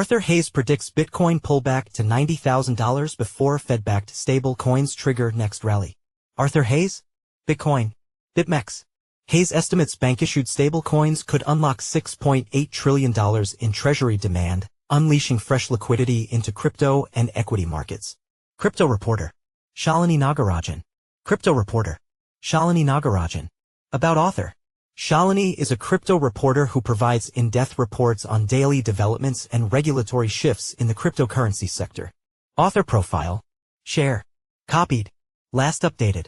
Arthur Hayes predicts Bitcoin pullback to $90,000 before Fed-backed stablecoins trigger next rally. Arthur Hayes? Bitcoin. BitMEX. Hayes estimates bank-issued stablecoins could unlock $6.8 trillion in Treasury demand, unleashing fresh liquidity into crypto and equity markets. Crypto reporter. Shalini Nagarajan. Crypto reporter. Shalini Nagarajan. About author. Shalini is a crypto reporter who provides in-depth reports on daily developments and regulatory shifts in the cryptocurrency sector. Author profile. Share. Copied. Last updated.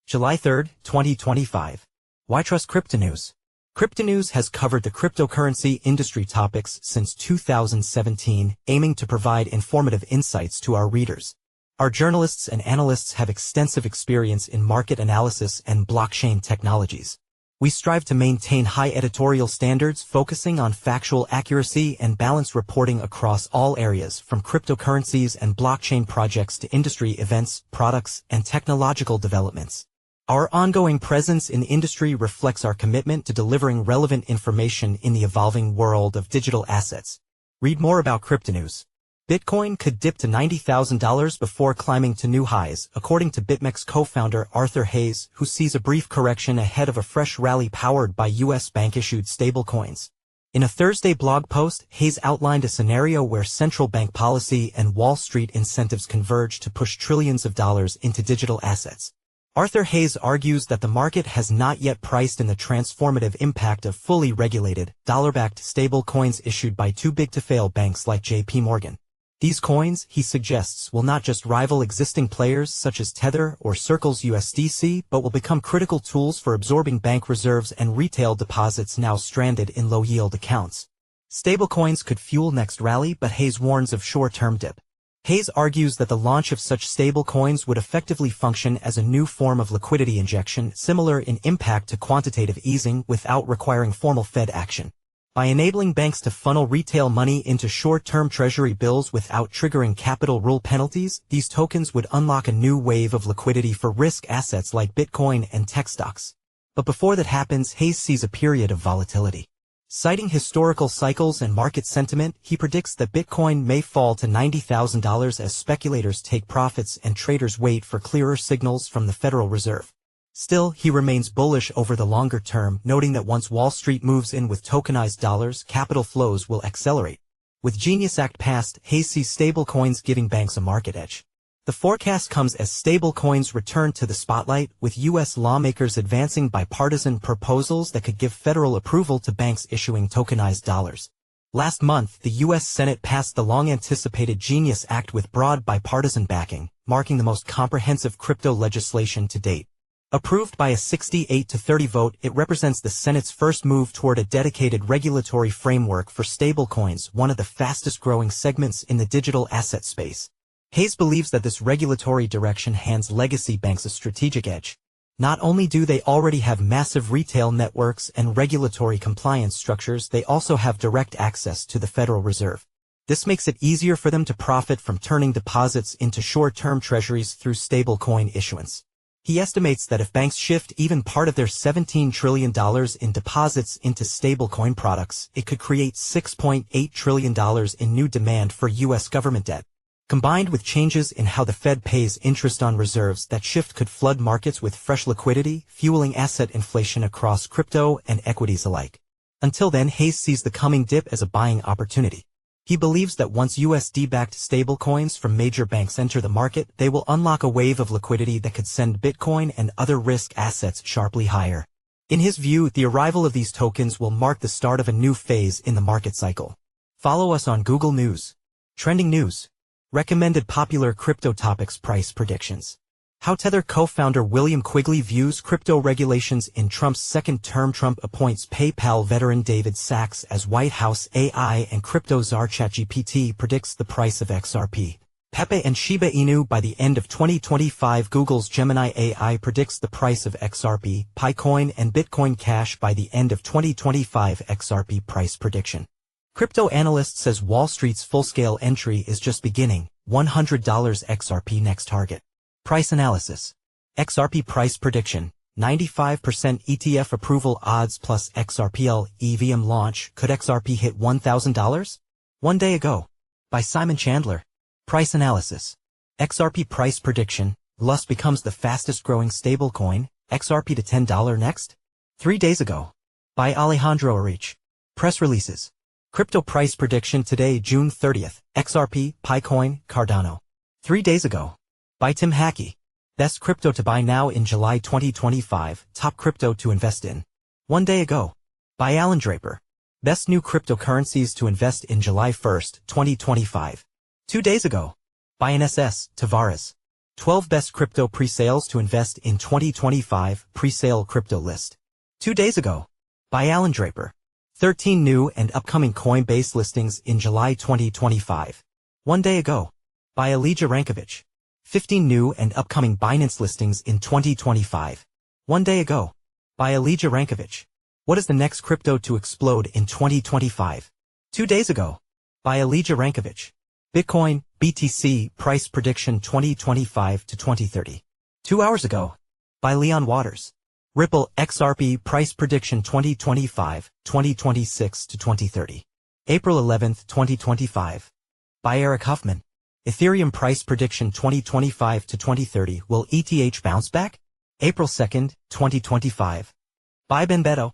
July 3, 2025. Why Trust Cryptonews? Cryptonews has covered the cryptocurrency industry topics since 2017, aiming to provide informative insights to our readers. Our journalists and analysts have extensive experience in market analysis and blockchain technologies. We strive to maintain high editorial standards focusing on factual accuracy and balanced reporting across all areas from cryptocurrencies and blockchain projects to industry events, products, and technological developments. Our ongoing presence in the industry reflects our commitment to delivering relevant information in the evolving world of digital assets. Read more about Cryptonews. Bitcoin could dip to $90,000 before climbing to new highs, according to BitMEX co-founder Arthur Hayes, who sees a brief correction ahead of a fresh rally powered by U.S. bank-issued stablecoins. In a Thursday blog post, Hayes outlined a scenario where central bank policy and Wall Street incentives converge to push trillions of dollars into digital assets. Arthur Hayes argues that the market has not yet priced in the transformative impact of fully regulated, dollar-backed stablecoins issued by too-big-to-fail banks like J.P. Morgan. These coins, he suggests, will not just rival existing players such as Tether or Circle's USDC, but will become critical tools for absorbing bank reserves and retail deposits now stranded in low-yield accounts. Stablecoins could fuel next rally, but Hayes warns of short-term dip. Hayes argues that the launch of such stablecoins would effectively function as a new form of liquidity injection, similar in impact to quantitative easing without requiring formal Fed action. By enabling banks to funnel retail money into short-term Treasury bills without triggering capital rule penalties, these tokens would unlock a new wave of liquidity for risk assets like Bitcoin and tech stocks. But before that happens, Hayes sees a period of volatility. Citing historical cycles and market sentiment, he predicts that Bitcoin may fall to $90,000 as speculators take profits and traders wait for clearer signals from the Federal Reserve. Still, he remains bullish over the longer term, noting that once Wall Street moves in with tokenized dollars, capital flows will accelerate. With Genius Act passed, Hayes sees stablecoins giving banks a market edge. The forecast comes as stablecoins return to the spotlight, with U.S. lawmakers advancing bipartisan proposals that could give federal approval to banks issuing tokenized dollars. Last month, the U.S. Senate passed the long-anticipated Genius Act with broad bipartisan backing, marking the most comprehensive crypto legislation to date. Approved by a 68-30 vote, it represents the Senate's first move toward a dedicated regulatory framework for stablecoins, one of the fastest-growing segments in the digital asset space. Hayes believes that this regulatory direction hands legacy banks a strategic edge. Not only do they already have massive retail networks and regulatory compliance structures, they also have direct access to the Federal Reserve. This makes it easier for them to profit from turning deposits into short-term treasuries through stablecoin issuance. He estimates that if banks shift even part of their $17 trillion in deposits into stablecoin products, it could create $6.8 trillion in new demand for U.S. government debt. Combined with changes in how the Fed pays interest on reserves, that shift could flood markets with fresh liquidity, fueling asset inflation across crypto and equities alike. Until then, Hayes sees the coming dip as a buying opportunity. He believes that once USD-backed stablecoins from major banks enter the market, they will unlock a wave of liquidity that could send Bitcoin and other risk assets sharply higher. In his view, the arrival of these tokens will mark the start of a new phase in the market cycle. Follow us on Google News. Trending News. Recommended popular crypto topics price predictions. How Tether co-founder William Quigley views crypto regulations in Trump's second term. Trump appoints PayPal veteran David Sacks as White House AI and crypto czar. ChatGPT predicts the price of XRP, Pepe and Shiba Inu by the end of 2025. Google's Gemini AI predicts the price of XRP, Picoin and Bitcoin Cash by the end of 2025. XRP price prediction. Crypto analyst says Wall Street's full-scale entry is just beginning, $100 XRP next target. Price analysis. XRP price prediction, 95% ETF approval odds plus XRPL EVM launch. Could XRP hit $1,000? 1 day ago. By Simon Chandler. Price analysis. XRP price prediction. LUS becomes the fastest growing stablecoin, XRP to $10 next? 3 days ago. By Alejandro Arich. Press releases. Crypto price prediction today, June 30th, XRP, Picoin, Cardano. 3 days ago. By Tim Hackey. Best crypto to buy now in July 2025, top crypto to invest in. 1 day ago. By Alan Draper. Best new cryptocurrencies to invest in July 1st, 2025. 2 days ago. By NSS, Tavares. 12 best crypto pre-sales to invest in 2025, pre-sale crypto list. 2 days ago. By Alan Draper. 13 new and upcoming Coinbase listings in July 2025. 1 day ago. By Elijah Rankovich. 15 new and upcoming Binance listings in 2025. 1 day ago. By Elijah Rankovich. What is the next crypto to explode in 2025? 2 days ago. By Elijah Rankovich. Bitcoin, BTC, price prediction 2025 to 2030. 2 hours ago. By Leon Waters. Ripple, XRP, price prediction 2025, 2026 to 2030. April 11, 2025. By Eric Huffman. Ethereum price prediction 2025 to 2030. Will ETH bounce back? April 2, 2025. By Ben Beto.